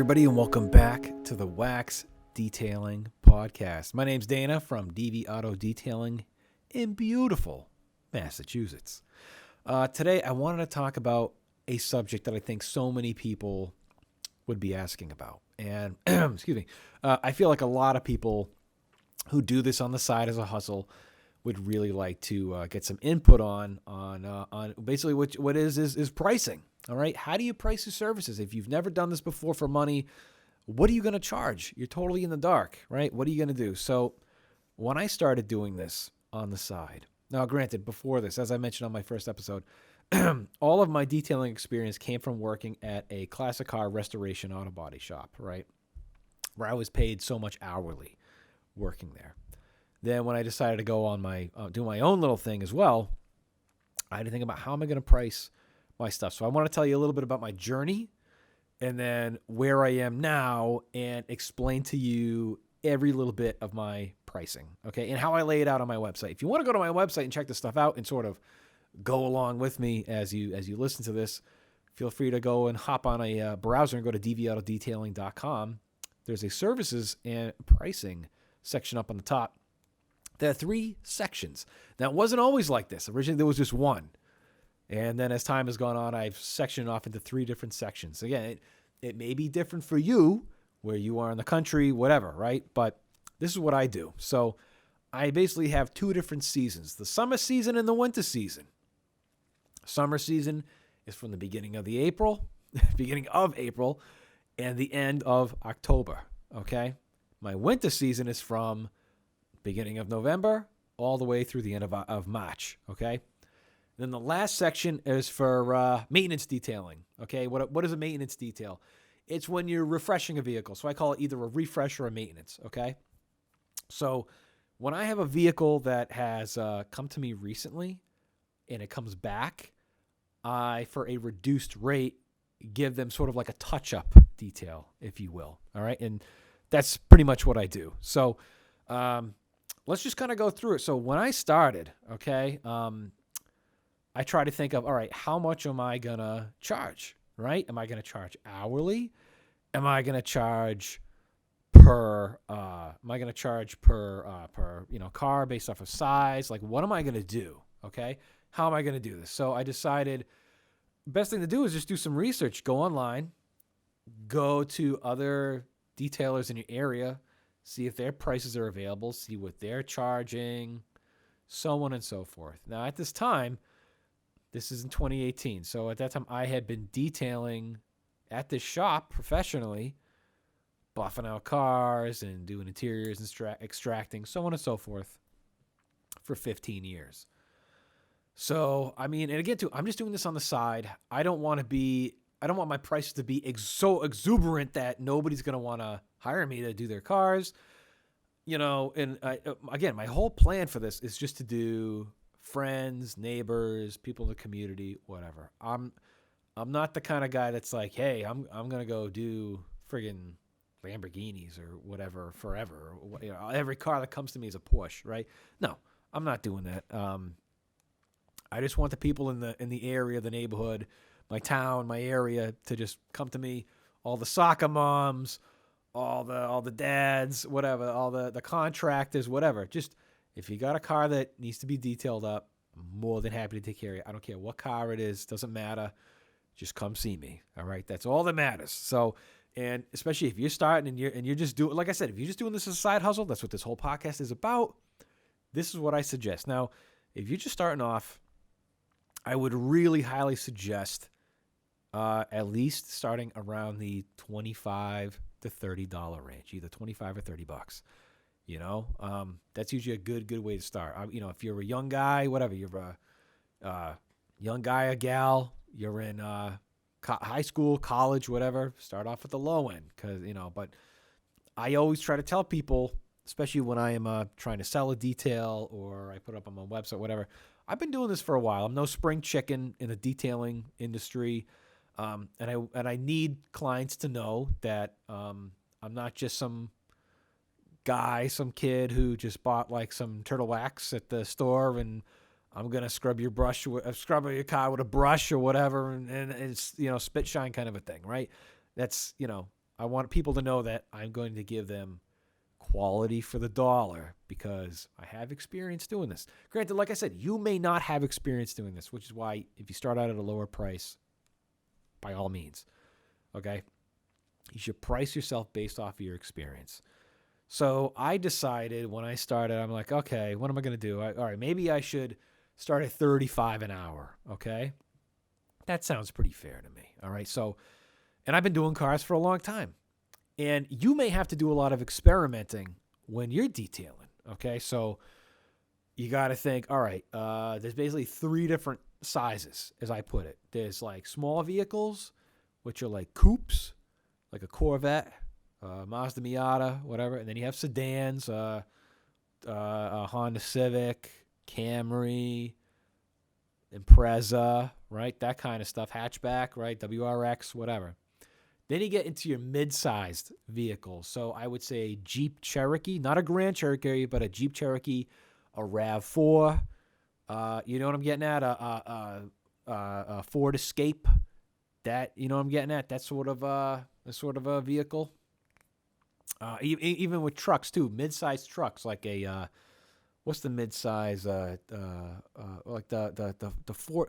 everybody, and welcome back to the Wax Detailing Podcast. My name's Dana from DV Auto Detailing in beautiful Massachusetts. Today, I wanted to talk about a subject that I think so many people would be asking about. And, excuse me, I feel like a lot of people who do this on the side as a hustle would really like to get some input on basically what is pricing. All right. How do you price your services? If you've never done this before for money, what are you going to charge? You're totally in the dark, right? What are you going to do? So when I started doing this on the side, now granted, before this, as I mentioned on my first episode, all of my detailing experience came from working at a classic car restoration auto body shop, right? Where I was paid so much hourly working there. Then when I decided to go on do my own little thing as well, I had to think about how am I going to price my stuff. So I want to tell you a little bit about my journey and then where I am now and explain to you every little bit of my pricing, okay, and how I lay it out on my website. If you want to go to my website and check this stuff out and sort of go along with me as you listen to this, feel free to go and hop on a browser and go to dvautodetailing.com. There's a services and pricing section up on the top. There are 3 sections. Now, it wasn't always like this. Originally, there was just one. And then as time has gone on, I've sectioned off into 3 different sections. Again, it may be different for you, where you are in the country, whatever, right? But this is what I do. So I basically have 2 different seasons, the summer season and the winter season. Summer season is from the beginning of April, and the end of October, okay? My winter season is from beginning of November all the way through the end of March, okay? Then the last section is for maintenance detailing, okay? What is a maintenance detail? It's when you're refreshing a vehicle. So I call it either a refresh or a maintenance, okay? So when I have a vehicle that has come to me recently and it comes back, I, for a reduced rate, give them sort of like a touch-up detail, if you will, all right? And that's pretty much what I do. So let's just kind of go through it. So when I started, okay, I try to think of, all right, how much am I going to charge, right? Am I going to charge hourly? Am I going to charge per car based off of size? Like, what am I going to do? Okay. How am I going to do this? So I decided best thing to do is just do some research, go online, go to other detailers in your area, see if their prices are available, see what they're charging, so on and so forth. Now, at this time, this is in 2018. So at that time, I had been detailing at this shop professionally, buffing out cars and doing interiors and extracting, so on and so forth, for 15 years. So, I mean, and again, too, I'm just doing this on the side. I don't want my prices to be so exuberant that nobody's going to want to hire me to do their cars. You know, and again, my whole plan for this is just to do friends, neighbors, people in the community, whatever. I'm not the kind of guy that's like, hey, I'm gonna go do friggin' Lamborghinis or whatever forever. You know, every car that comes to me is a Porsche, right? No, I'm not doing that. I just want the people in the area, the neighborhood, my town, my area to just come to me. All the soccer moms, all the dads, whatever, all the contractors, whatever. Just if you got a car that needs to be detailed up, I'm more than happy to take care of it. I don't care what car it is. Doesn't matter. Just come see me. All right. That's all that matters. So, and especially if you're starting and you're just doing, like I said, if you're just doing this as a side hustle, that's what this whole podcast is about. This is what I suggest. Now, if you're just starting off, I would really highly suggest at least starting around the $25 to $30 range, either $25 or $30. You know, that's usually a good way to start. You know, if you're a young guy, whatever, you're a young guy, a gal, you're in high school, college, whatever, start off at the low end. But I always try to tell people, especially when I am trying to sell a detail or I put it up on my website, whatever, I've been doing this for a while. I'm no spring chicken in the detailing industry. And I need clients to know that I'm not just some kid who just bought like some turtle wax at the store and I'm going to scrub your car with a brush or whatever. And it's, spit shine kind of a thing, right? That's, I want people to know that I'm going to give them quality for the dollar because I have experience doing this. Granted, like I said, you may not have experience doing this, which is why if you start out at a lower price, by all means, okay, you should price yourself based off of your experience. So I decided when I started, I'm like, okay, what am I going to do? All right, maybe I should start at $35 an hour, okay? That sounds pretty fair to me, all right? So, and I've been doing cars for a long time. And you may have to do a lot of experimenting when you're detailing, okay? So you got to think, all right, there's basically 3 different sizes, as I put it. There's like small vehicles, which are like coupes, like a Corvette, Mazda Miata, whatever. And then you have sedans, Honda Civic, Camry, Impreza, right? That kind of stuff. Hatchback, right? WRX, whatever. Then you get into your mid-sized vehicles. So I would say Jeep Cherokee, not a Grand Cherokee, but a Jeep Cherokee, a RAV4. You know what I'm getting at? A Ford Escape. That, you know what I'm getting at? That sort of a vehicle. Even with trucks too, mid-sized trucks like a what's the mid-size? Like the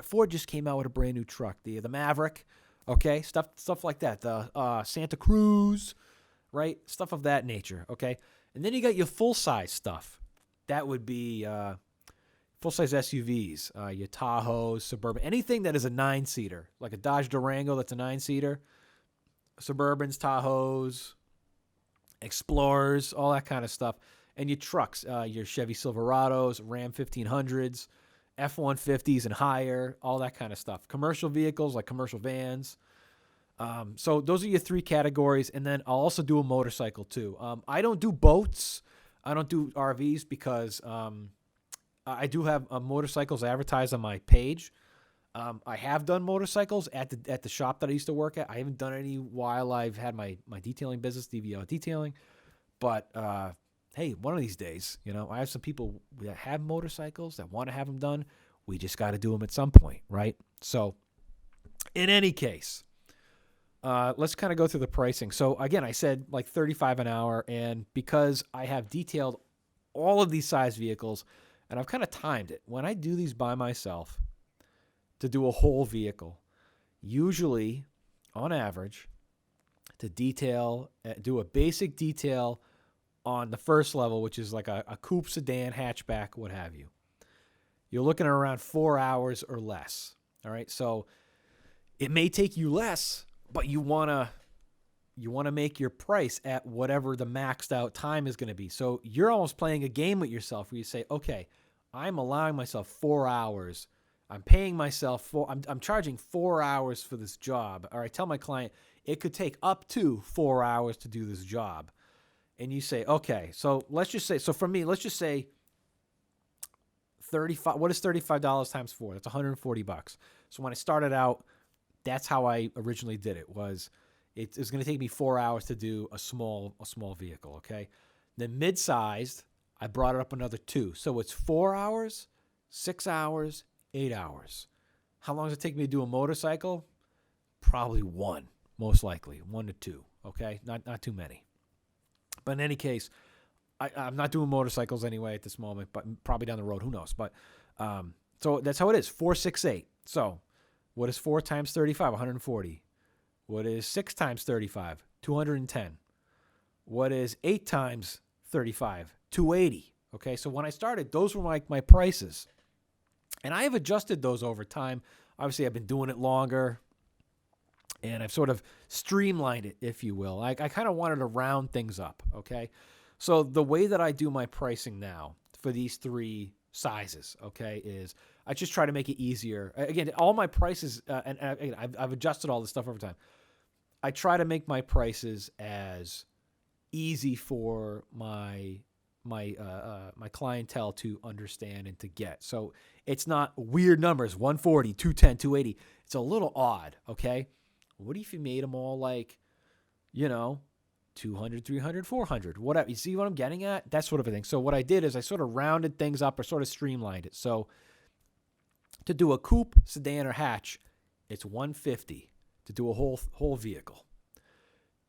Ford just came out with a brand new truck, the Maverick. Okay, stuff like that. The Santa Cruz, right? Stuff of that nature. Okay, and then you got your full-size stuff. That would be full-size SUVs, your Tahoes, Suburban, anything that is a 9-seater, like a Dodge Durango that's a 9-seater, Suburbans, Tahoes, Explorers, all that kind of stuff. And your trucks, your Chevy Silverados, Ram 1500s, F-150s and higher, all that kind of stuff. Commercial vehicles like commercial vans. So those are your 3 categories. And then I'll also do a motorcycle too. I don't do boats. I don't do RVs because I do have motorcycles advertised on my page. I have done motorcycles at the shop that I used to work at. I haven't done any while I've had my detailing business, DVO Detailing. But hey, one of these days, you know, I have some people that have motorcycles that want to have them done. We just got to do them at some point, right? So in any case, let's kind of go through the pricing. So again, I said like $35 an hour. And because I have detailed all of these size vehicles and I've kind of timed it, when I do these by myself to do a whole vehicle, usually on average to detail, do a basic detail on the first level, which is like a coupe, sedan, hatchback, what have you, you're looking at around 4 hours or less. All right. So it may take you less, but you want to make your price at whatever the maxed out time is going to be. So you're almost playing a game with yourself where you say, okay, I'm allowing myself 4 hours. I'm paying myself I'm charging 4 hours for this job. Or I tell my client it could take up to 4 hours to do this job. And you say, okay, so let's just say, so for me, let's just say 35. What is $35 times 4? That's $140. So when I started out, that's how I originally did it. Was it was going to take me 4 hours to do a small vehicle. Okay, then mid-sized, I brought it up another 2. So it's 4 hours, 6 hours, 8 hours. How long does it take me to do a motorcycle? Probably 1, most likely 1 to 2. Okay, not too many. But in any case, I'm not doing motorcycles anyway at this moment, but probably down the road, who knows? But so that's how it is, 4, 6, 8. So what is 4 times 35? 140. What is 6 times 35? 210. What is 8 times 35? 280. Okay, so when I started, those were my prices. And I have adjusted those over time. Obviously, I've been doing it longer. And I've sort of streamlined it, if you will. I kind of wanted to round things up, okay? So the way that I do my pricing now for these 3 sizes, okay, is I just try to make it easier. Again, all my prices, and I've adjusted all this stuff over time. I try to make my prices as easy for my clientele to understand and to get. So it's not weird numbers, 140, 210, 280. It's a little odd, okay? What if you made them all like, 200, 300, 400, whatever? You see what I'm getting at? That sort of a thing. So what I did is I sort of rounded things up or sort of streamlined it. So to do a coupe, sedan, or hatch, it's $150 to do a whole vehicle.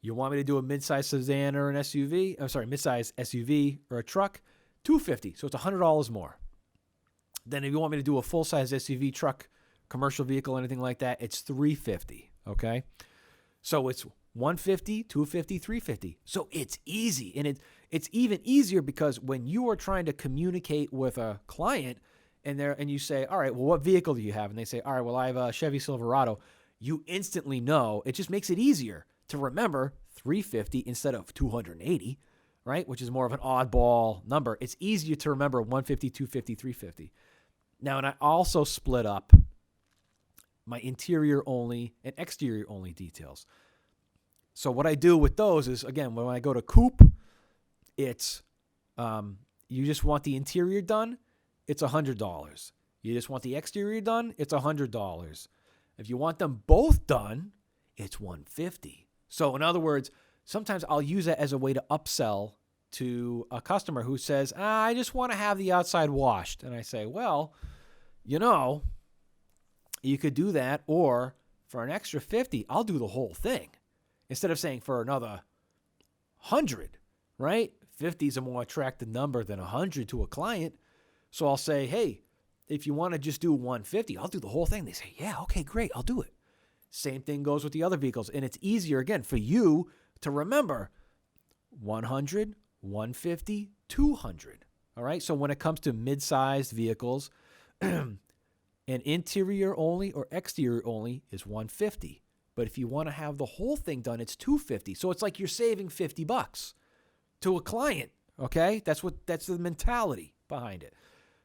You want me to do a midsize sedan or an SUV? I'm sorry, midsize SUV or a truck? $250. So it's $100 more. Then if you want me to do a full-size SUV, truck, commercial vehicle, anything like that, it's $350. Okay? So it's $150, $250, $350. So it's easy. And it's even easier because when you are trying to communicate with a client and you say, all right, well, what vehicle do you have? And they say, all right, well, I have a Chevy Silverado. You instantly know. It just makes it easier to remember $350 instead of $280, right? Which is more of an oddball number. It's easier to remember $150, $250, $350. Now, and I also split up my interior only and exterior only details. So what I do with those is, again, when I go to coupe, it's you just want the interior done, it's $100. You just want the exterior done, it's $100. If you want them both done, it's $150. So in other words, sometimes I'll use that as a way to upsell to a customer who says, I just want to have the outside washed. And I say, well, you could do that, or for an extra $50, I'll do the whole thing. Instead of saying for another $100, right? 50 is a more attractive number than 100 to a client. So I'll say, hey, if you want to just do $150, I'll do the whole thing. They say, yeah, okay, great, I'll do it. Same thing goes with the other vehicles. And it's easier, again, for you to remember 100, 150, 200. All right? So when it comes to mid-sized vehicles, an interior only or exterior only is $150. But if you want to have the whole thing done, it's $250. So it's like you're saving $50 to a client, okay? That's the mentality behind it.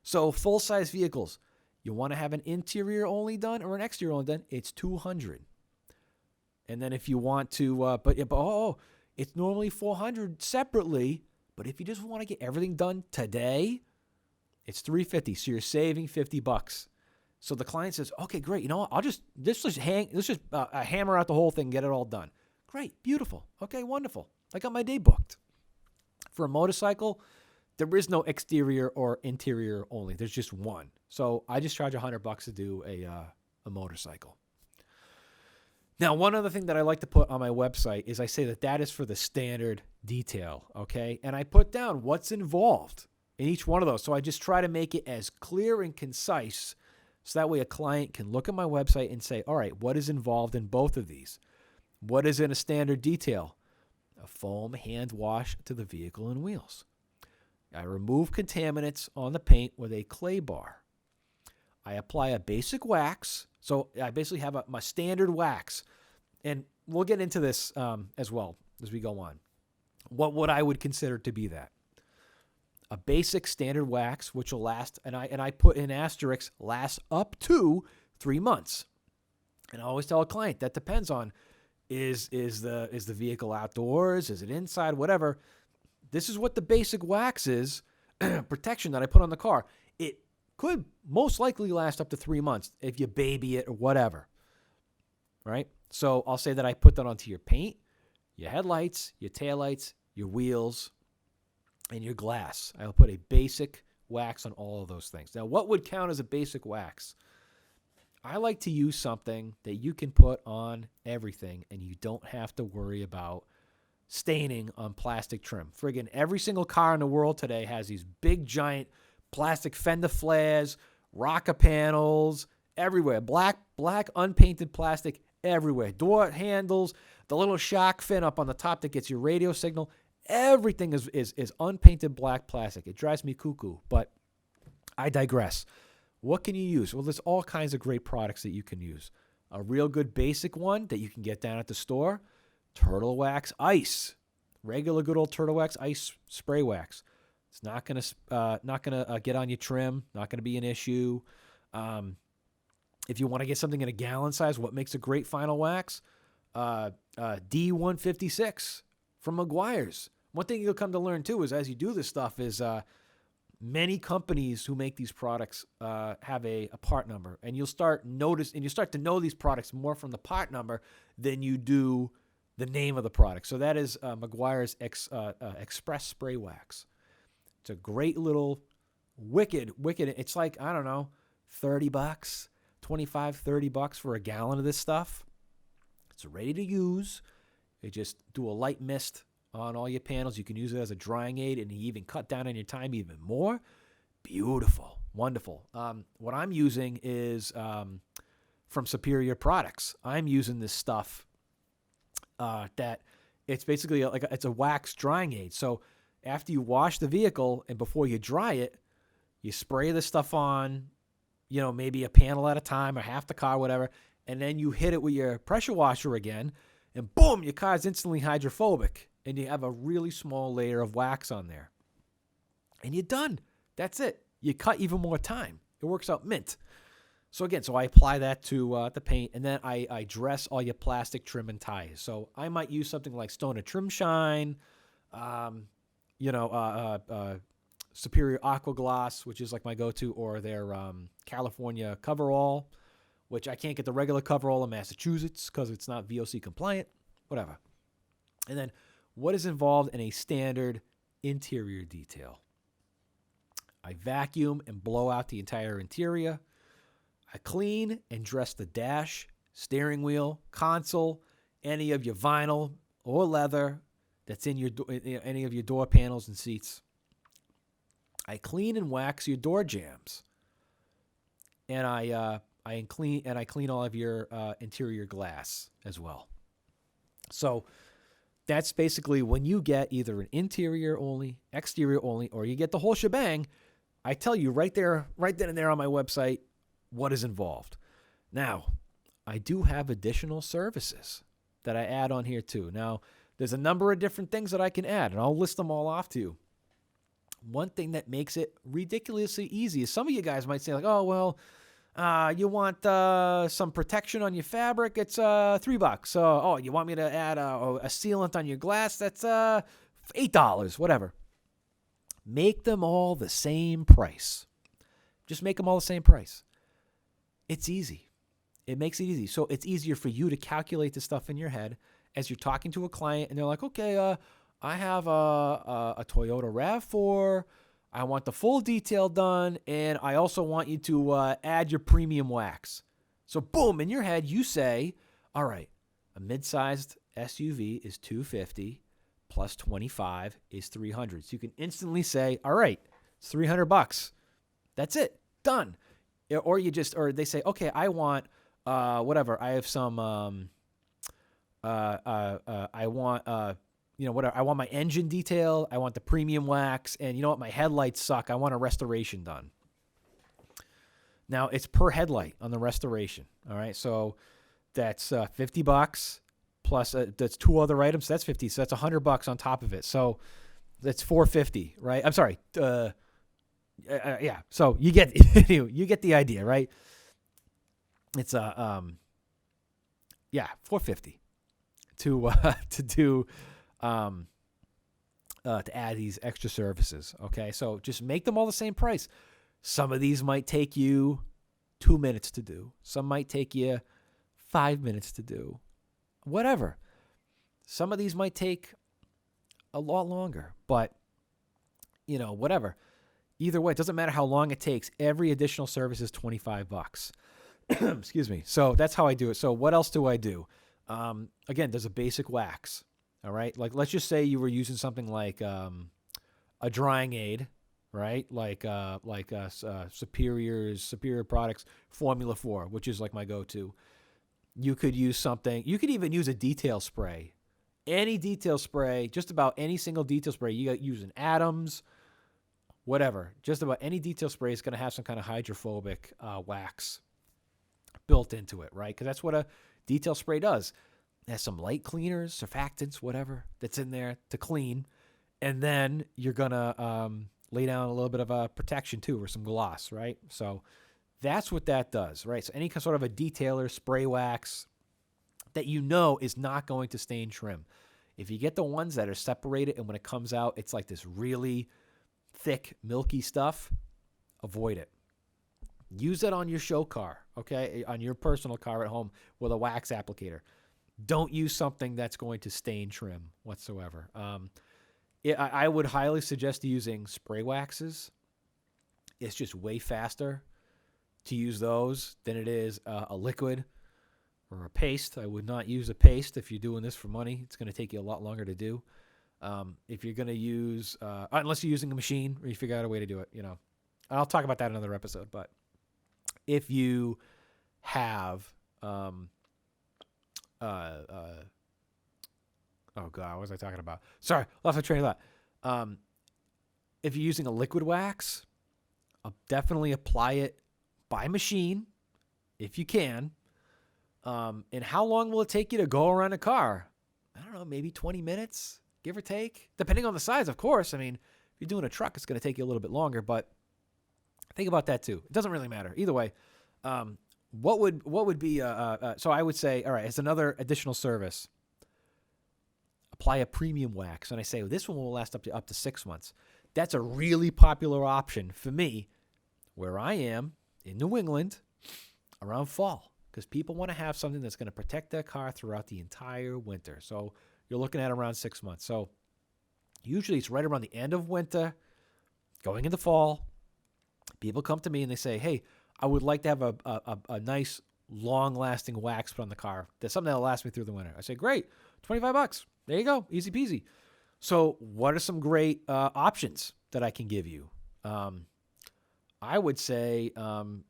So full-size vehicles, you want to have an interior only done or an exterior only done, it's $200. And then if you want to, it's normally $400 separately, but if you just want to get everything done today, it's $350. So you're saving $50. So the client says, okay, great. You know what? Let's just hammer out the whole thing, get it all done. Great. Beautiful. Okay, wonderful. I got my day booked. For a motorcycle, there is no exterior or interior only. There's just one. So I just charge $100 to do a motorcycle. Now, one other thing that I like to put on my website is I say that is for the standard detail, okay? And I put down what's involved in each one of those. So I just try to make it as clear and concise so that way a client can look at my website and say, all right, what is involved in both of these? What is in a standard detail? A foam hand wash to the vehicle and wheels. I remove contaminants on the paint with a clay bar. I apply a basic wax. So I basically have my standard wax. And we'll get into this as well as we go on. What I would consider to be that. A basic standard wax, which will last, and I put in asterisks, lasts up to 3 months. And I always tell a client that depends on is the vehicle outdoors, is it inside, whatever. This is what the basic wax is, protection that I put on the car. It could most likely last up to 3 months if you baby it or whatever, right? So I'll say that I put that onto your paint, your headlights, your taillights, your wheels, and your glass. I'll put a basic wax on all of those things. Now, what would count as a basic wax? I like to use something that you can put on everything and you don't have to worry about staining on plastic trim. Friggin' every single car in the world today has these big, giant plastic fender flares, rocker panels, everywhere. Black, unpainted plastic everywhere. Door handles, the little shark fin up on the top that gets your radio signal. Everything is unpainted black plastic. It drives me cuckoo, but I digress. What can you use? Well, there's all kinds of great products that you can use. A real good basic one that you can get down at the store, Turtle Wax Ice. Regular good old Turtle Wax Ice spray wax. It's not gonna get on your trim, not gonna be an issue. If you want to get something in a gallon size, what makes a great final wax? D156 from Meguiar's. One thing you'll come to learn too is as you do this stuff is many companies who make these products have a part number, and you start to know these products more from the part number than you do the name of the product. So that is Meguiar's Express Spray Wax. It's a great little wicked. It's like, I don't know, $30, $25, $30 for a gallon of this stuff. It's ready to use. You just do a light mist on all your panels. You can use it as a drying aid, and you even cut down on your time even more. Beautiful. Wonderful. What I'm using is from Superior Products. I'm using this stuff that it's basically it's a wax drying aid. So after you wash the vehicle and before you dry it, you spray this stuff on, maybe a panel at a time or half the car, whatever, and then you hit it with your pressure washer again, and boom, your car's instantly hydrophobic, and you have a really small layer of wax on there. And you're done. That's it. You cut even more time. It works out mint. So again, I apply that to the paint, and then I dress all your plastic trim and tires. So I might use something like Stoner Trim Shine, Superior Aqua Gloss, which is like my go-to, or their California Coverall, which I can't get the regular Coverall in Massachusetts because it's not VOC compliant, whatever. And then what is involved in a standard interior detail? I vacuum and blow out the entire interior. I clean and dress the dash, steering wheel, console, any of your vinyl or leather that's in any of your door panels and seats. I clean and wax your door jambs, and I clean all of your interior glass as well. So that's basically when you get either an interior only, exterior only, or you get the whole shebang. I tell you right then and there on my website what is involved. Now, I do have additional services that I add on here too. Now, there's a number of different things that I can add, and I'll list them all off to you. One thing that makes it ridiculously easy is some of you guys might say, like, oh, well, you want some protection on your fabric? It's $3. Oh, you want me to add a sealant on your glass? That's $8, whatever. Make them all the same price. Just make them all the same price. It's easy. It makes it easy. So it's easier for you to calculate the stuff in your head as you're talking to a client, and they're like, okay, I have a Toyota RAV4. I want the full detail done, and I also want you to add your premium wax. So boom, in your head, you say, all right, a mid-sized SUV is $250 plus 25 is $300. So you can instantly say, all right, it's $300. That's it, done. Or they say, okay, I want whatever. I have some I want whatever. I want my engine detail. I want the premium wax, and you know what? My headlights suck. I want a restoration done. Now it's per headlight on the restoration. All right, so that's $50 plus that's two other items. That's $50. So that's $100 on top of it. So that's $450, right? I'm sorry. Yeah. So you get the idea, right? It's $450 to add these extra services. Okay, so just make them all the same price. Some of these might take you 2 minutes to do. Some might take you 5 minutes to do. Whatever. Some of these might take a lot longer, but whatever. Either way, it doesn't matter how long it takes. Every additional service is $25. Excuse me. So that's how I do it. So what else do I do? Again, there's a basic wax. All right. Like, let's just say you were using something like a drying aid, right? Like Superior Products Formula 4, which is like my go-to. You could use something. You could even use a detail spray. Any detail spray, just about any single detail spray. You got using Adams, whatever. Just about any detail spray is going to have some kind of hydrophobic wax built into it, right? Because that's what a detail spray does. It has some light cleaners, surfactants, whatever that's in there to clean. And then you're going to lay down a little bit of a protection too, or some gloss, right? So that's what that does, right? So any sort of a detailer, spray wax that is not going to stain trim. If you get the ones that are separated and when it comes out, it's like this really thick, milky stuff, avoid it. Use it on your show car, okay? On your personal car at home with a wax applicator. Don't use something that's going to stain trim whatsoever. I would highly suggest using spray waxes. It's just way faster to use those than it is a liquid, or a paste. I would not use a paste if you're doing this for money. It's going to take you a lot longer to do. If you're going to use, unless you're using a machine or you figure out a way to do it, I'll talk about that in another episode. But if you have, oh God, what was I talking about? Sorry, lost my train of thought. If you're using a liquid wax, I'll definitely apply it by machine if you can. And how long will it take you to go around a car? I don't know, maybe 20 minutes, give or take, depending on the size, of course. I mean, if you're doing a truck, it's going to take you a little bit longer, but think about that too. It doesn't really matter. Either way, what would be, so I would say, all right, it's another additional service. Apply a premium wax. And I say, well, this one will last up to 6 months. That's a really popular option for me where I am in New England around fall, because people want to have something that's going to protect their car throughout the entire winter. So you're looking at around 6 months. So usually it's right around the end of winter, going into fall. People come to me and they say, hey, I would like to have a nice, long-lasting wax put on the car. There's something that'll last me through the winter. I say, great, $25. There you go, easy peasy. So what are some great options that I can give you? I would say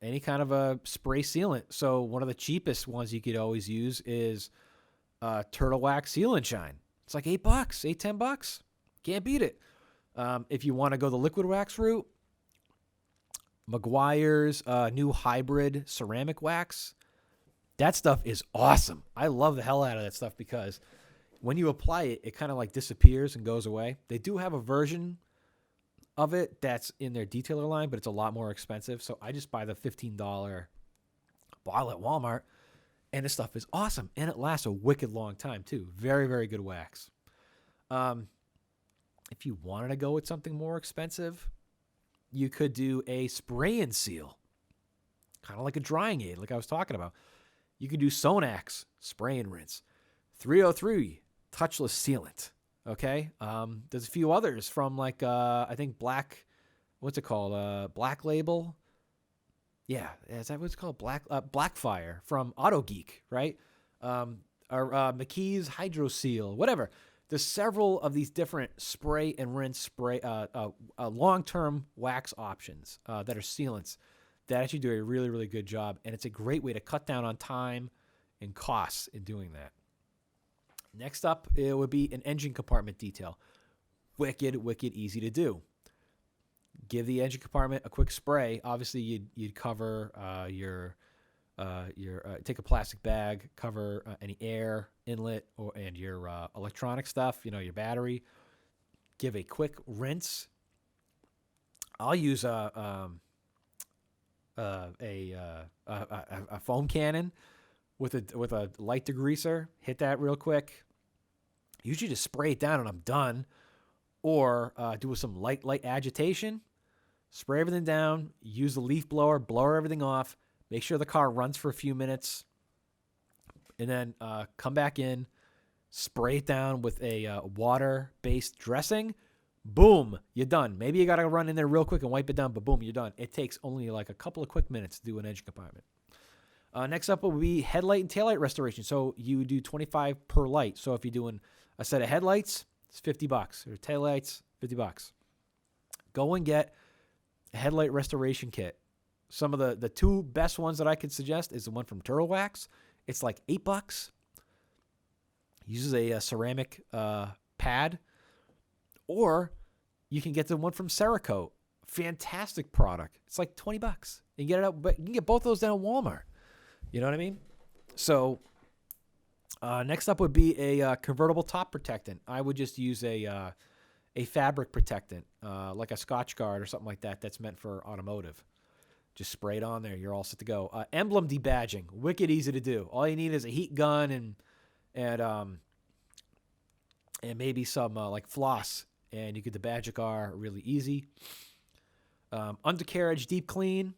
any kind of a spray sealant. So one of the cheapest ones you could always use is Turtle Wax Seal and Shine. It's like $8, $10. Can't beat it. If you want to go the liquid wax route, Meguiar's new hybrid ceramic wax. That stuff is awesome. I love the hell out of that stuff because when you apply it, it kind of like disappears and goes away. They do have a version of it that's in their detailer line, but it's a lot more expensive. So I just buy the $15 bottle at Walmart, and this stuff is awesome. And it lasts a wicked long time too. Very, very good wax. If you wanted to go with something more expensive, you could do a spray and seal, kind of like a drying aid, like I was talking about. You could do Sonax spray and rinse, 303 touchless sealant. Okay, there's a few others from like I think Black Label. Yeah, is that what it's called? Blackfire from Auto Geek, right? Or McKee's Hydro Seal, whatever. There's several of these different spray and rinse long-term wax options that are sealants that actually do a really, really good job. And it's a great way to cut down on time and costs in doing that. Next up, it would be an engine compartment detail. Wicked, wicked easy to do. Give the engine compartment a quick spray. Obviously, you'd cover take a plastic bag, cover any air inlet and your electronic stuff, your battery. Give a quick rinse. I'll use a foam cannon with a light degreaser. Hit that real quick. Usually just spray it down and I'm done. Or do some light agitation. Spray everything down. Use the leaf blower. Blow everything off. Make sure the car runs for a few minutes. And then come back in. Spray it down with a water-based dressing. Boom, you're done. Maybe you got to run in there real quick and wipe it down, but boom, you're done. It takes only like a couple of quick minutes to do an engine compartment. Next up will be headlight and taillight restoration. So you do $25 per light. So if you're doing a set of headlights, it's $50. Or taillights, $50. Go and get a headlight restoration kit. Some of the two best ones that I could suggest is the one from Turtle Wax. It's like $8. Uses a ceramic pad. Or you can get the one from Cerakote. Fantastic product. It's like $20. You can get it out, but you can get both those down at Walmart. You know what I mean? So next up would be a convertible top protectant. I would just use a fabric protectant, like a Scotch Guard or something like that. That's meant for automotive. Just spray it on there. You're all set to go. Emblem debadging. Wicked easy to do. All you need is a heat gun and maybe some like floss. And you could debadge a car really easy. Undercarriage deep clean.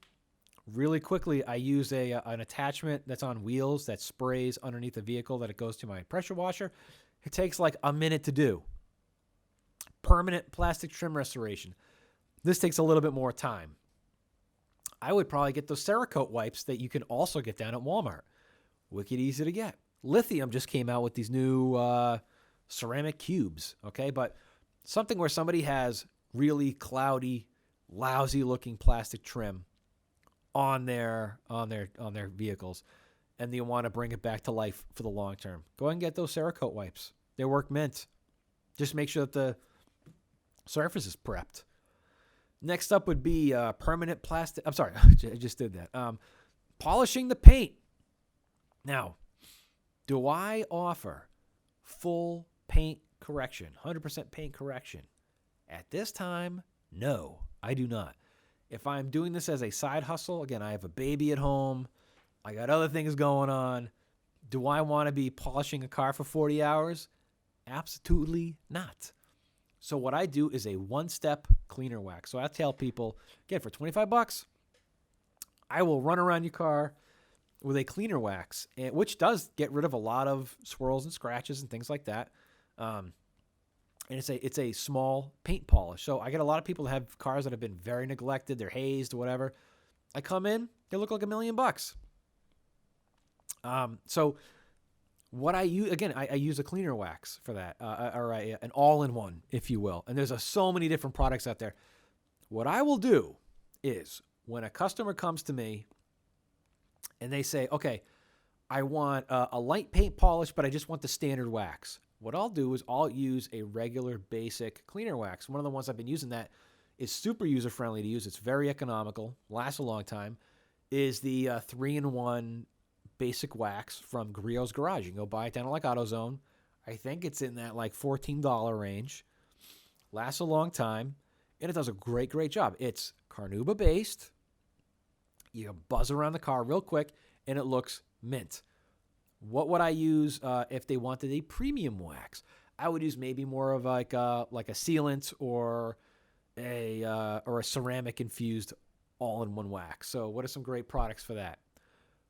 Really quickly, I use an attachment that's on wheels that sprays underneath the vehicle that it goes to my pressure washer. It takes like a minute to do. Permanent plastic trim restoration. This takes a little bit more time. I would probably get those Cerakote wipes that you can also get down at Walmart. wicked easy to get. Lithium just came out with these new ceramic cubes, okay? But something where somebody has really cloudy, lousy-looking plastic trim on their vehicles, and they want to bring it back to life for the long term. Go ahead and get those Cerakote wipes. They work mint. Just make sure that the surface is prepped. Next up would be permanent plastic. I'm sorry, I just did that. Polishing the paint. Now, do I offer full paint correction, 100% paint correction? At this time, no, I do not. If I'm doing this as a side hustle, again, I have a baby at home, I got other things going on. Do I want to be polishing a car for 40 hours? Absolutely not. So what I do is a one-step cleaner wax. So I tell people, again, for $25, I will run around your car with a cleaner wax, which does get rid of a lot of swirls and scratches and things like that. And it's a small paint polish. So I get a lot of people that have cars that have been very neglected. They're hazed or whatever. I come in, they look like $1 million. So what I use, again, I use a cleaner wax for that, or an all-in-one, if you will. And there's so many different products out there. What I will do is when a customer comes to me and they say, okay, I want a light paint polish, but I just want the standard wax. What I'll do is I'll use a regular basic cleaner wax. One of the ones I've been using that is super user-friendly to use. It's very economical, lasts a long time, is the 3-in-1 basic wax from Griot's Garage. You can go buy it down at like AutoZone. I think it's in that like $14 range. Lasts a long time, and it does a great, great job. It's Carnauba based. You can buzz around the car real quick, and it looks mint. What would I use if they wanted a premium wax? I would use maybe more of like a sealant or a ceramic infused all-in-one wax. So what are some great products for that?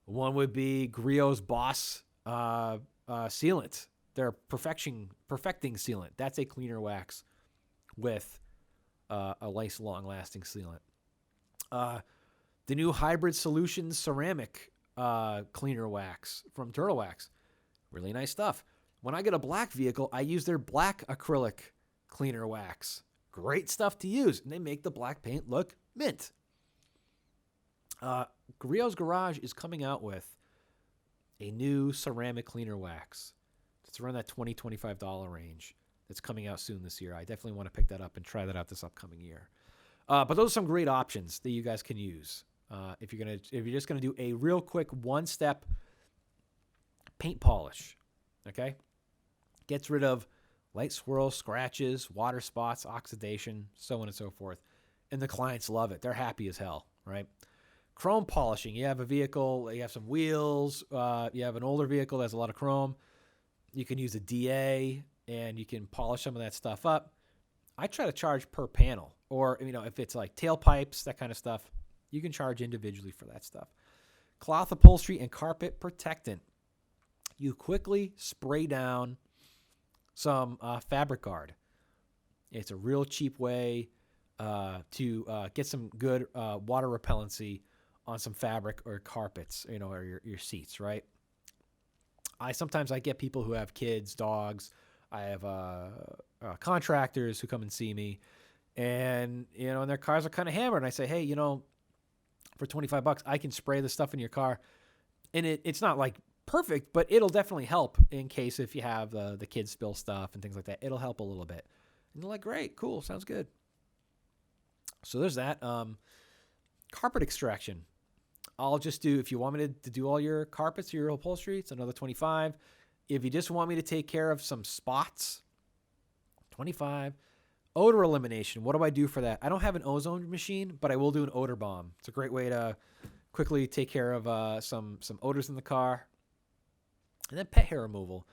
One would be Griot's Boss sealant. Their perfecting sealant. That's a cleaner wax with a nice long-lasting sealant. The new Hybrid Solutions ceramic cleaner wax from Turtle Wax. Really nice stuff. When I get a black vehicle, I use their black acrylic cleaner wax. Great stuff to use. And they make the black paint look mint. Griot's Garage is coming out with a new ceramic cleaner wax. It's around that $20, $25 range. That's coming out soon this year. I definitely want to pick that up and try that out this upcoming year. But those are some great options that you guys can use. If you're just gonna do a real quick one-step paint polish, okay? Gets rid of light swirls, scratches, water spots, oxidation, so on and so forth. And the clients love it. They're happy as hell, right? Chrome polishing. You have a vehicle, you have some wheels, you have an older vehicle that has a lot of chrome. You can use a DA and you can polish some of that stuff up. I try to charge per panel, or if it's like tailpipes, that kind of stuff, you can charge individually for that stuff. Cloth upholstery and carpet protectant. You quickly spray down some fabric guard. It's a real cheap way to get some good water repellency on some fabric or carpets, or your seats, right? Sometimes I get people who have kids, dogs. I have contractors who come and see me, and and their cars are kind of hammered. And I say, hey, for $25, I can spray the stuff in your car, and it's not like perfect, but it'll definitely help in case if you have the kids spill stuff and things like that. It'll help a little bit. And they're like, great, cool, sounds good. So there's that. Carpet extraction. I'll just do, if you want me to do all your carpets or your upholstery, it's another $25. If you just want me to take care of some spots, $25. Odor elimination. What do I do for that? I don't have an ozone machine, but I will do an odor bomb. It's a great way to quickly take care of some odors in the car. And then pet hair removal.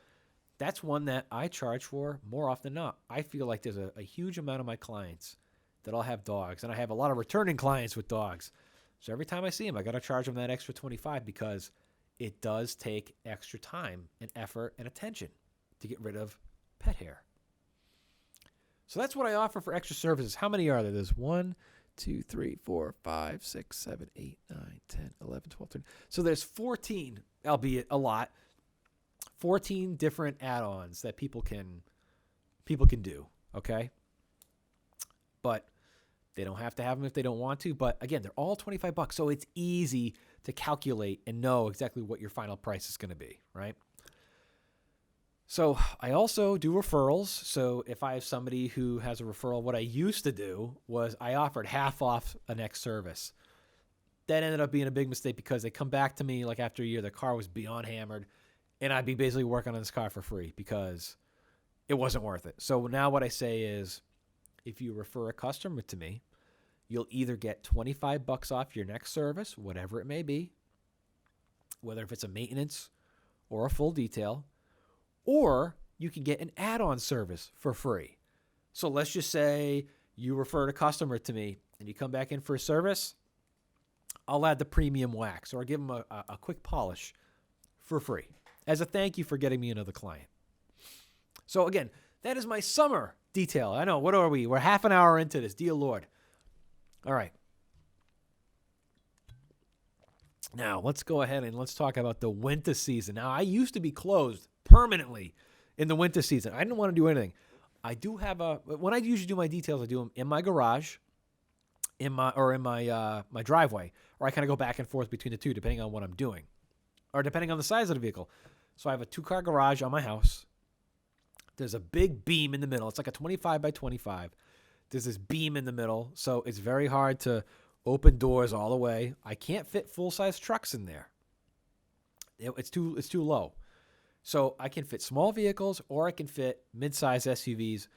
That's one that I charge for more often than not. I feel like there's a huge amount of my clients that all have dogs, and I have a lot of returning clients with dogs. So every time I see them, I got to charge them that extra $25 because it does take extra time and effort and attention to get rid of pet hair. So that's what I offer for extra services. How many are there? There's 1, 2, 3, 4, 5, 6, 7, 8, 9, 10, 11, 12, 13. So there's 14, albeit a lot, 14 different add-ons that people can do, okay? But they don't have to have them if they don't want to. But again, they're all $25, so it's easy to calculate and know exactly what your final price is going to be, right? So I also do referrals. So if I have somebody who has a referral, what I used to do was I offered half off a next service. That ended up being a big mistake because they come back to me like after a year, their car was beyond hammered, and I'd be basically working on this car for free because it wasn't worth it. So now what I say is, if you refer a customer to me, you'll either get $25 off your next service, whatever it may be, whether if it's a maintenance or a full detail, or you can get an add-on service for free. So let's just say you referred a customer to me and you come back in for a service, I'll add the premium wax or give them a quick polish for free as a thank you for getting me another client. So again, that is my summer detail. I know, what are we? We're half an hour into this, dear Lord. All right. Now, let's go ahead and let's talk about the winter season. Now, I used to be closed permanently in the winter season. I didn't want to do anything. I do have when I usually do my details, I do them in my garage, in my driveway, or I kind of go back and forth between the two depending on what I'm doing, or depending on the size of the vehicle. So I have a 2-car garage on my house. There's a big beam in the middle. It's like a 25 by 25. There's this beam in the middle, so it's very hard to open doors all the way. I can't fit full-size trucks in there. It's too low. So I can fit small vehicles or I can fit mid-size SUVs.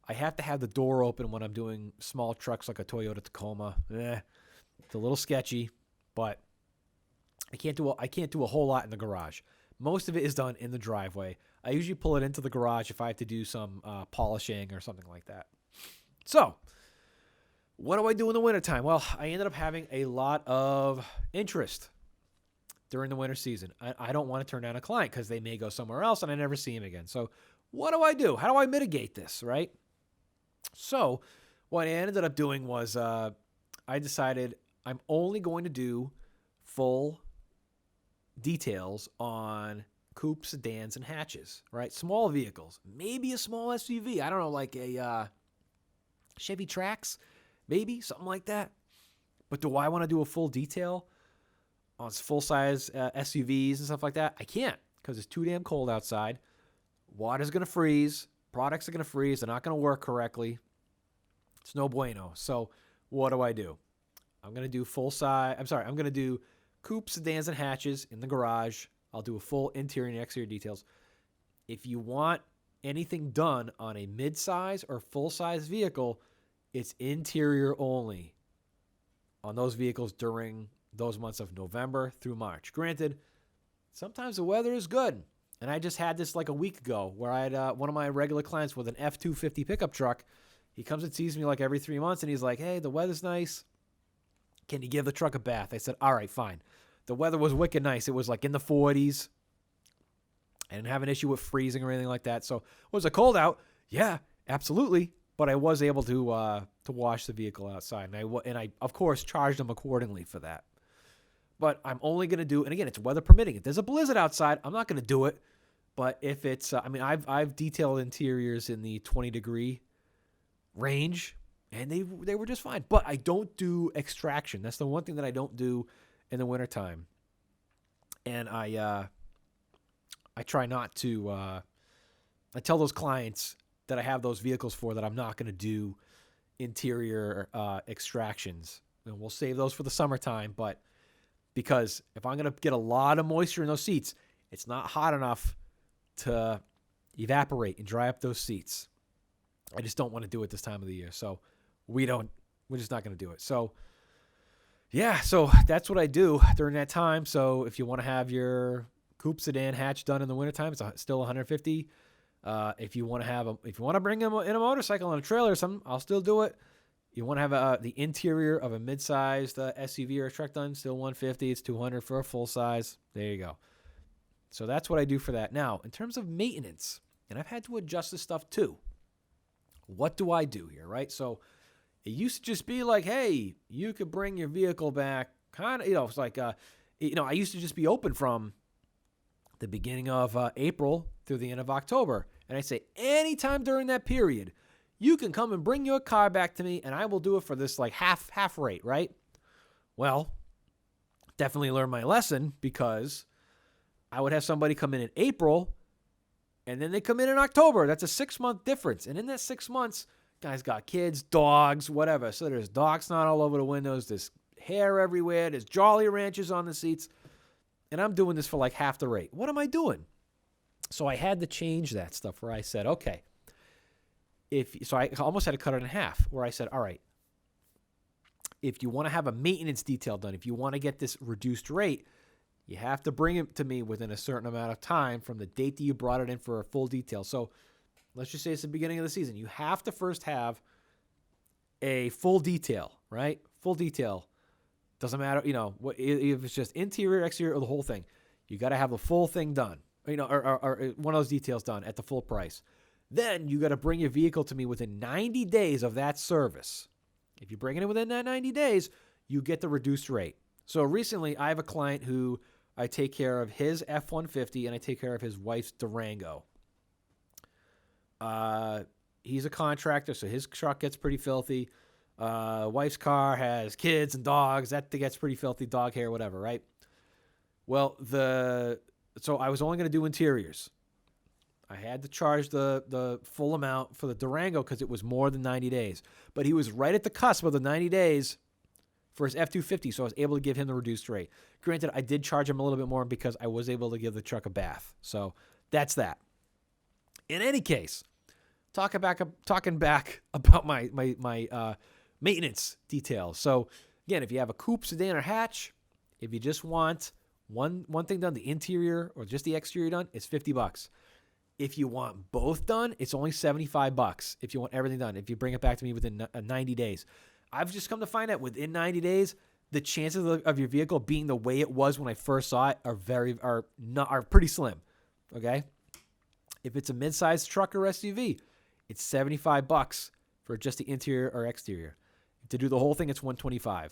I have to have the door open when I'm doing small trucks like a Toyota Tacoma. It's a little sketchy, but I can't do a whole lot in the garage. Most of it is done in the driveway. I usually pull it into the garage if I have to do some polishing or something like that. So, what do I do in the wintertime? Well, I ended up having a lot of interest during the winter season. I don't want to turn down a client because they may go somewhere else and I never see him again. So, what do I do? How do I mitigate this, right? So, what I ended up doing was I decided I'm only going to do full details on coupes, sedans, and hatches, right? Small vehicles, maybe a small SUV. I don't know, like a Chevy Trax, maybe something like that. But do I want to do a full detail on full-size SUVs and stuff like that? I can't because it's too damn cold outside. Water's going to freeze. Products are going to freeze. They're not going to work correctly. It's no bueno. So what do? I'm going to do I'm going to do coupes, sedans, and hatches in the garage. I'll do a full interior and exterior details. If you want anything done on a mid-size or full-size vehicle, it's interior only on those vehicles during those months of November through March. Granted, sometimes the weather is good. And I just had this like a week ago where I had one of my regular clients with an F-250 pickup truck. He comes and sees me like every 3 months and he's like, hey, the weather's nice. Can you give the truck a bath? I said, all right, fine. The weather was wicked nice. It was like in the 40s. I didn't have an issue with freezing or anything like that. So was it cold out? Yeah, absolutely. But I was able to wash the vehicle outside. And I of course, charged him accordingly for that. But I'm only going to do, and again, it's weather permitting. If there's a blizzard outside, I'm not going to do it. But if it's, I've detailed interiors in the 20-degree range, and they were just fine. But I don't do extraction. That's the one thing that I don't do in the wintertime. And I try not to, I tell those clients that I have those vehicles for that I'm not going to do interior extractions. And we'll save those for the summertime, but because if I'm going to get a lot of moisture in those seats, it's not hot enough to evaporate and dry up those seats. I just don't want to do it this time of the year. So we're just not going to do it. So yeah, so that's what I do during that time. So if you want to have your coupe, sedan, hatch done in the wintertime, it's still $150. If you want to bring them in a motorcycle and a trailer or something, I'll still do it. You want to have the interior of a mid-sized SUV or a truck done, still $150. It's $200 for a full size. There you go. So that's what I do for that. Now, in terms of maintenance, and I've had to adjust this stuff too. What do I do here, right? So It used to just be like, hey, you could bring your vehicle back. Kind of, it's like, I used to just be open from the beginning of April through the end of October. And I say, anytime during that period, you can come and bring your car back to me, and I will do it for this like half rate, right? Well, definitely learned my lesson, because I would have somebody come in April, and then they come in October. That's a 6-month difference. And in that 6 months, guys got kids, dogs, whatever. So there's dog snot all over the windows. There's hair everywhere. There's Jolly Ranchers on the seats. And I'm doing this for like half the rate. What am I doing? So I had to change that stuff where I said, okay. So I almost had to cut it in half, where I said, all right, if you want to have a maintenance detail done, if you want to get this reduced rate, you have to bring it to me within a certain amount of time from the date that you brought it in for a full detail. So let's just say it's the beginning of the season. You have to first have a full detail, right? Full detail. Doesn't matter, if it's just interior, exterior, or the whole thing. You got to have the full thing done, or one of those details done at the full price. Then you got to bring your vehicle to me within 90 days of that service. If you bring it in within that 90 days, you get the reduced rate. So recently, I have a client who I take care of his F-150, and I take care of his wife's Durango. He's a contractor, so his truck gets pretty filthy. Wife's car has kids and dogs. That gets pretty filthy, dog hair, whatever, right? Well, so I was only going to do interiors. I had to charge the full amount for the Durango because it was more than 90 days. But he was right at the cusp of the 90 days for his F-250, so I was able to give him the reduced rate. Granted, I did charge him a little bit more because I was able to give the truck a bath. So that's that. In any case, talking back about my maintenance details. So again, if you have a coupe, sedan, or hatch, if you just want one thing done, the interior or just the exterior done, it's $50. If you want both done, it's only $75 if you want everything done, if you bring it back to me within 90 days. I've just come to find out within 90 days, the chances of your vehicle being the way it was when I first saw it are pretty slim, okay? If it's a mid-sized truck or SUV, it's $75 for just the interior or exterior. To do the whole thing, it's $125.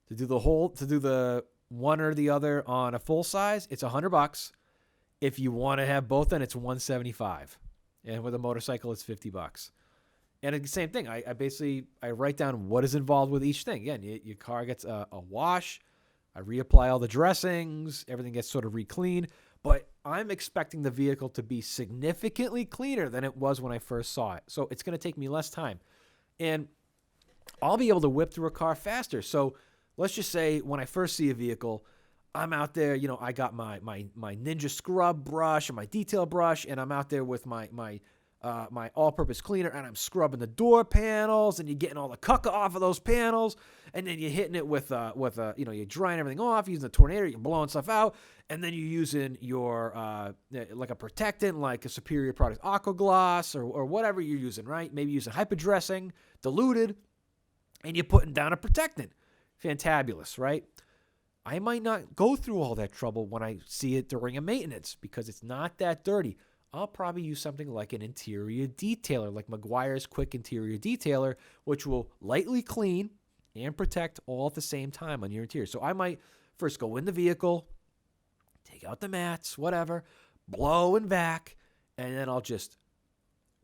To do the one or the other on a full size, it's $100. If you want to have both, then it's $175. And with a motorcycle, it's $50. And it's the same thing. I write down what is involved with each thing. Again, your car gets a wash. I reapply all the dressings. Everything gets sort of re-cleaned. But I'm expecting the vehicle to be significantly cleaner than it was when I first saw it. So it's going to take me less time. And I'll be able to whip through a car faster. So let's just say when I first see a vehicle, I'm out there, I got my Ninja scrub brush and my detail brush, and I'm out there with my all-purpose cleaner, and I'm scrubbing the door panels, and you're getting all the caca off of those panels, and then you're hitting it with you're drying everything off, using the tornado, you're blowing stuff out, and then you're using your like a protectant, like a Superior Products Aqua Gloss or whatever you're using, right? Maybe using hyperdressing, diluted, and you're putting down a protectant. Fantabulous, right? I might not go through all that trouble when I see it during a maintenance because it's not that dirty. I'll probably use something like an interior detailer, like Meguiar's Quick Interior Detailer, which will lightly clean and protect all at the same time on your interior. So I might first go in the vehicle, take out the mats, whatever, blow and vac, and then I'll just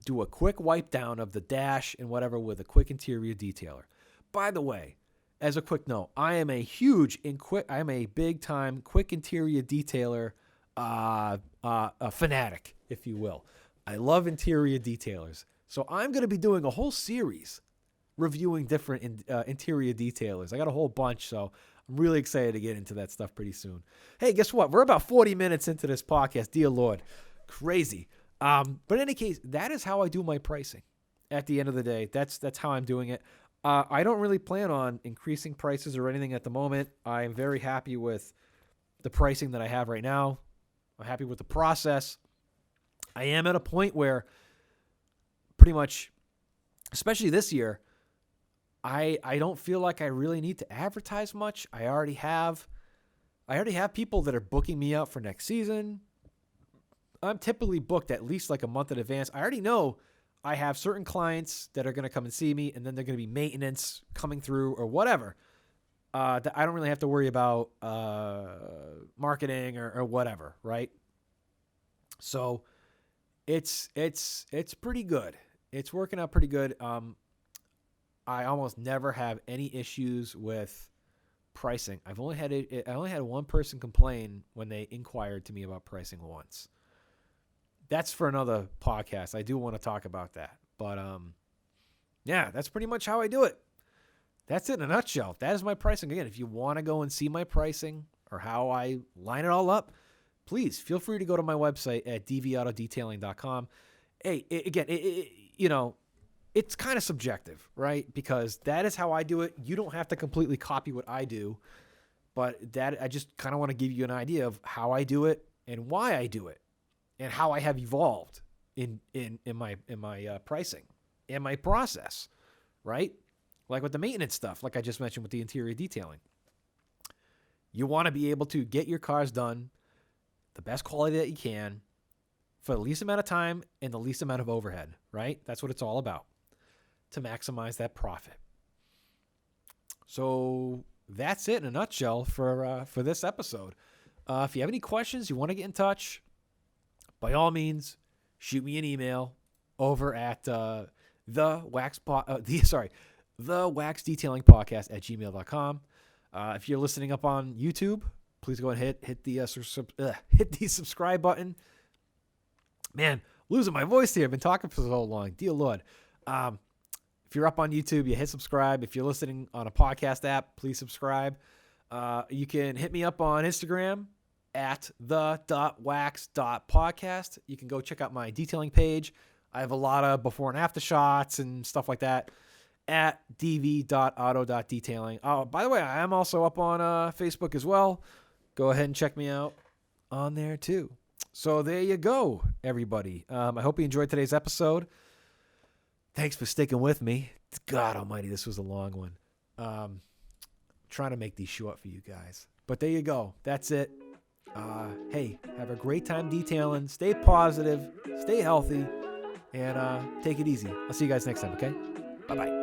do a quick wipe down of the dash and whatever with a Quick Interior Detailer. By the way, as a quick note, I am a big time Quick Interior Detailer a fanatic, if you will. I love interior detailers. So I'm going to be doing a whole series reviewing different interior detailers. I got a whole bunch, so I'm really excited to get into that stuff pretty soon. Hey, guess what? We're about 40 minutes into this podcast. Dear Lord. Crazy. But in any case, that is how I do my pricing. At the end of the day, that's how I'm doing it. I don't really plan on increasing prices or anything at the moment. I am very happy with the pricing that I have right now. I'm happy with the process. I am at a point where pretty much, especially this year, I don't feel like I really need to advertise much. I already have people that are booking me out for next season. I'm typically booked at least like a month in advance. I already know I have certain clients that are going to come and see me, and then they're going to be maintenance coming through or whatever. That I don't really have to worry about marketing or whatever, right? So it's pretty good. It's working out pretty good. I almost never have any issues with pricing. I only had one person complain when they inquired to me about pricing once. That's for another podcast. I do want to talk about that. But yeah, that's pretty much how I do it. That's it in a nutshell. That is my pricing. Again, if you want to go and see my pricing or how I line it all up, please feel free to go to my website at dvautodetailing.com. Hey, it's kind of subjective, right? Because that is how I do it. You don't have to completely copy what I do, but that I just kind of want to give you an idea of how I do it and why I do it and how I have evolved in my pricing and my process, right? Like with the maintenance stuff, like I just mentioned with the interior detailing. You want to be able to get your cars done the best quality that you can for the least amount of time and the least amount of overhead, right? That's what it's all about, to maximize that profit. So that's it in a nutshell for this episode. If you have any questions, you want to get in touch, by all means, shoot me an email over at the Wax Detailing Podcast at gmail.com. If you're listening up on YouTube, please go and hit the subscribe button. Man, losing my voice here. I've been talking for so long. Dear Lord. If you're up on YouTube, you hit subscribe. If you're listening on a podcast app, please subscribe. You can hit me up on Instagram at the.wax.podcast. You can go check out my detailing page. I have a lot of before and after shots and stuff like that at dv.auto.detailing. Oh, by the way, I am also up on Facebook as well. Go ahead and check me out on there too. So there you go, everybody. I hope you enjoyed today's episode. Thanks for sticking with me. God almighty, this was a long one. Trying to make these short for you guys. But there you go. That's it. Hey, have a great time detailing. Stay positive. Stay healthy. And take it easy. I'll see you guys next time, okay? Bye-bye.